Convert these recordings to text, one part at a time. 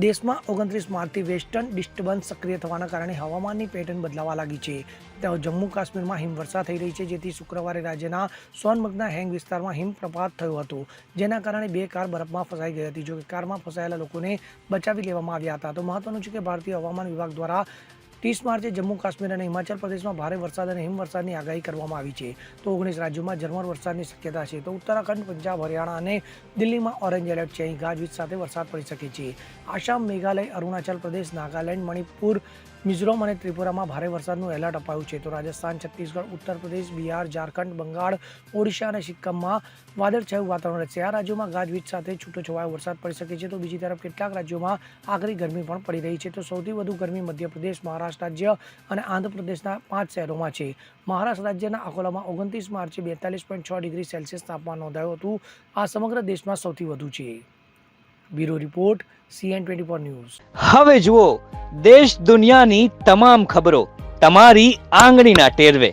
દેશમાં 29 માર્ચથી western disturbance સક્રિય થવાના કારણે હવામાનની પેટર્ન બદલાવા લાગી છે. તો જમ્મુ કાશ્મીરમાં હિમવર્ષા થઈ રહી છે, જેથી શુક્રવારે રાજ્યના સોનમર્ગના હેંગ વિસ્તારમાં હિમપ્રપાત થયો હતો, જેના કારણે 2 કાર બરફમાં ફસાઈ ગઈ હતી. જોકે કારમાં ફસાયેલા લોકોને બચાવી લેવામાં આવ્યા હતા. તો મહત્વનું છે કે ભારતીય હવામાન વિભાગ દ્વારા 30 માર્ચે જમ્મુ કાશ્મીર અને હિમાચલ પ્રદેશમાં ભારે વરસાદ અને હિમવર્ષાની આગાહી કરવામાં આવી છે. તો 19 રાજ્યોમાં ઝરમર વરસાદની શક્યતા છે. તો ઉત્તરાખંડ, પંજાબ, હરિયાણા અને દિલ્હીમાં ઓરેન્જ એલર્ટ છે. અહીં ગાજવીજ સાથે વરસાદ પડી શકે છે. આસામ, મેઘાલય, અરુણાચલ પ્રદેશ, નાગાલેન્ડ, મણિપુર, મિઝોરમ અને ત્રિપુરામાં ભારે વરસાદનું એલર્ટ અપાયું છે. તો રાજસ્થાન, છત્તીસગઢ, ઉત્તર પ્રદેશ, બિહાર, ઝારખંડ, બંગાળ, ઓડિશા અને સિક્કમમાં વાદળછાયું વાતાવરણ રહેશે. આ રાજ્યોમાં ગાજવીજ સાથે છૂટોછવાયો વરસાદ પડી શકે છે. તો બીજી તરફ કેટલાક રાજ્યોમાં આકરી ગરમી પણ પડી રહી છે. તો સૌથી વધુ ગરમી મધ્યપ્રદેશ, મહારાષ્ટ્ર રાજ્ય અને આંધ્રપ્રદેશના 5 શહેરોમાં છે. મહારાષ્ટ્ર રાજ્યના અકોલામાં 29 માર્ચે 42.6 ડિગ્રી સેલ્સિયસ તાપમાન નોંધાયું હતું. આ સમગ્ર દેશમાં સૌથી વધુ છે. Bureau report, CN24 news. હવે જુઓ દેશ દુનિયાની તમામ ખબરો તમારી આંગળીના ટેરવે.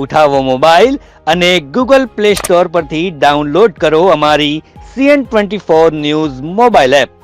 ઉઠાવો મોબાઈલ અને Google Play Store પરથી ડાઉનલોડ કરો અમારી CN24 ન્યૂઝ મોબાઈલ એપ.